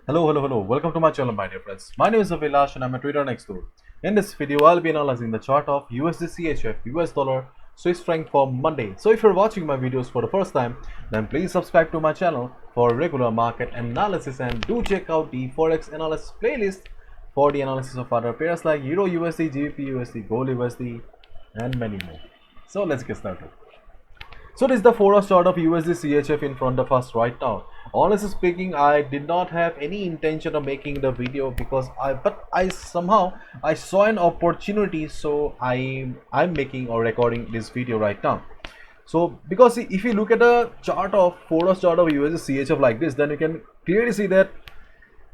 Hello. Welcome to my channel, my dear friends. My name is Avilash and I'm a trader next door. In this video, I'll be analyzing the chart of USD CHF, US dollar, Swiss franc for Monday. So if you're watching my videos for the first time, then please subscribe to my channel for regular market analysis and do check out the Forex analysis playlist for the analysis of other pairs like Euro USD, GBP USD, Gold USD, and many more. So let's get started. So this is the 4-hour chart of USD CHF in front of us right now. Honestly speaking, I did not have any intention of making the video because I somehow I saw an opportunity, so I'm making or recording this video right now. So because if you look at the chart of 4-hour chart of USD CHF like this, then you can clearly see that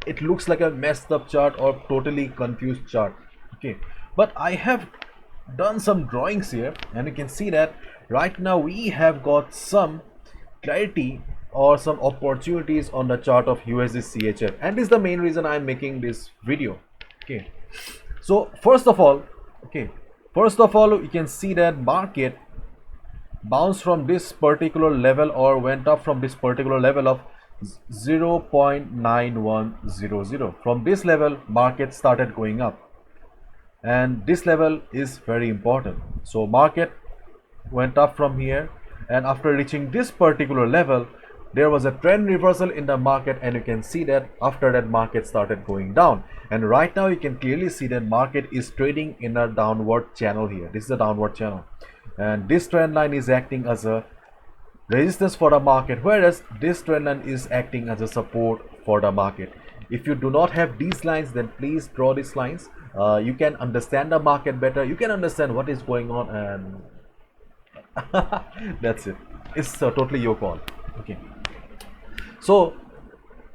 it looks like a messed up chart or totally confused chart. Okay, but I have done some drawings here and you can see that right now we have got some clarity or some opportunities on the chart of USD CHF, and this is the main reason I'm making this video. Okay, so first of all you can see that market bounced from this particular level or went up from this particular level of 0.9100. From this level market started going up, and this level is very important. So market went up from here, and after reaching this particular level there was a trend reversal in the market, and you can see that after that market started going down, and right now you can clearly see that market is trading in a downward channel here. This is a downward channel, and this trend line is acting as a resistance for the market, whereas this trend line is acting as a support for the market. If you do not have these lines, then please draw these lines. You can understand the market better, you can understand what is going on, and that's it. It's totally your call. Okay, so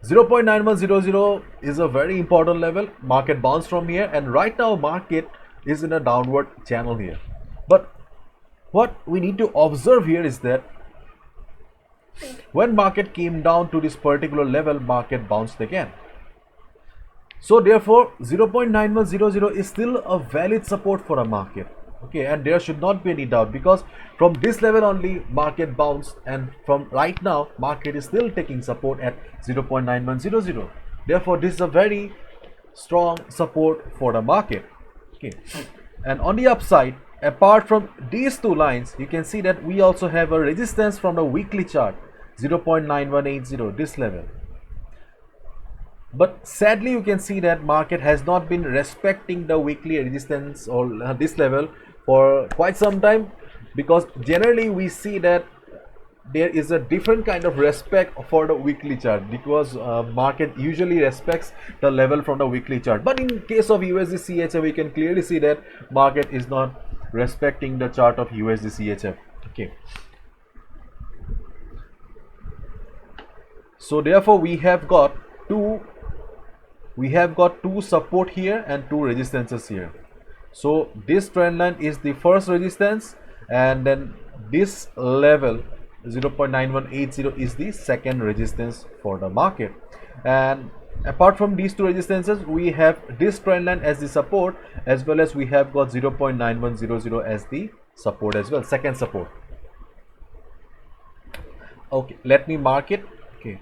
0.9100 is a very important level. Market bounced from here, and right now market is in a downward channel here. But what we need to observe here is that when market came down to this particular level, market bounced again. So therefore 0.9100 is still a valid support for a market. Okay, and there should not be any doubt, because from this level only market bounced, and from right now market is still taking support at 0.9100. Therefore this is a very strong support for the market. Okay, and on the upside, apart from these two lines, you can see that we also have a resistance from the weekly chart, 0.9180, this level. But sadly you can see that market has not been respecting the weekly resistance or this level for quite some time, because generally we see that there is a different kind of respect for the weekly chart, because market usually respects the level from the weekly chart. But in case of USD CHF, we can clearly see that market is not respecting the chart of USD CHF. Okay, so therefore we have got two support here and two resistances here. So this trend line is the first resistance, and then this level 0.9180 is the second resistance for the market. And apart from these two resistances, we have this trend line as the support, as well as we have got 0.9100 as the support as well, second support. Okay, let me mark it. Okay,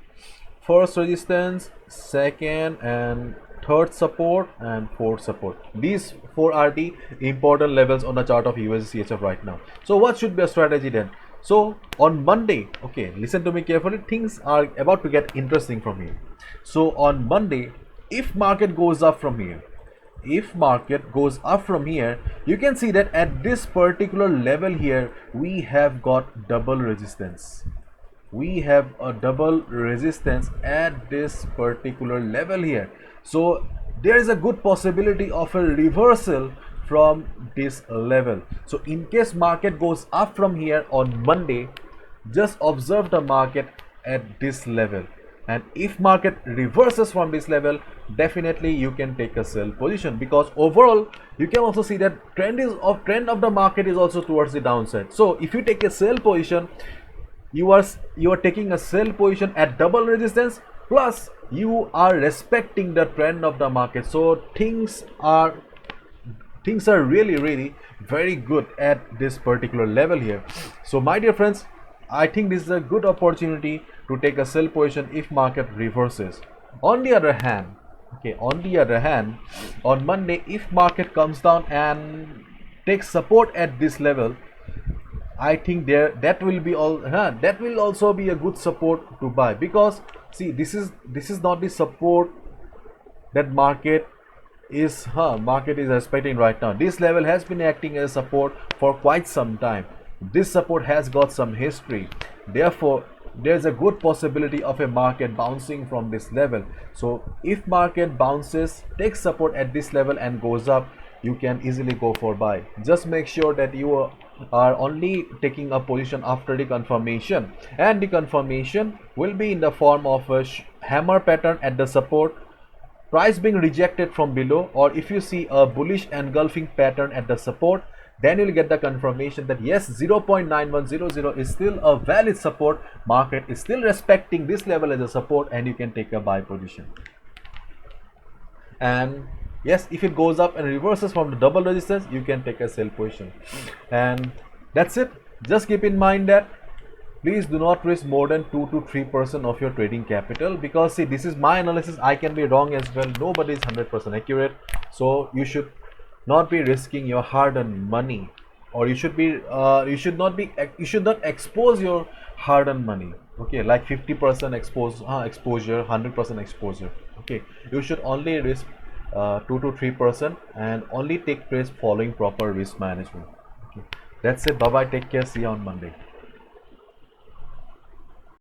first resistance, second and third support, and fourth support. These four are the important levels on the chart of USD CHF right now. So what should be a strategy then? So on Monday, okay, listen to me carefully, things are about to get interesting from here. So on Monday, if market goes up from here, you can see that at this particular level here we have got double resistance. We have a double resistance at this particular level here. So there is a good possibility of a reversal from this level. So in case market goes up from here on Monday, just observe the market at this level, and if market reverses from this level, definitely you can take a sell position, because overall you can also see that trend of the market is also towards the downside. So if you take a sell position, you are taking a sell position at double resistance, plus you are respecting the trend of the market. So things are really very good at this particular level here. So my dear friends, I think this is a good opportunity to take a sell position if market reverses. On the other hand, on Monday, if market comes down and takes support at this level, I think there that will be all that will also be a good support to buy, because see, this is not the support that market is expecting right now. This level has been acting as support for quite some time. This support has got some history. Therefore, there's a good possibility of a market bouncing from this level. So if market bounces, takes support at this level and goes up, you can easily go for buy. Just make sure that you are only taking a position after the confirmation, and the confirmation will be in the form of a hammer pattern at the support, price being rejected from below, or if you see a bullish engulfing pattern at the support, then you'll get the confirmation that yes, 0.9100 is still a valid support. Market is still respecting this level as a support, and you can take a buy position. And yes, if it goes up and reverses from the double resistance, you can take a sell position. And that's it. Just keep in mind that please do not risk more than 2 to 3% of your trading capital, because see, this is my analysis. I can be wrong as well. Nobody is 100% accurate. So you should not be risking your hard-earned money, or you should not expose your hard-earned money. Okay, like 50% exposure, 100% exposure. Okay, you should only risk 2 to 3% and only take trades following proper risk management. Okay, that's it. Bye bye, take care, see you on Monday.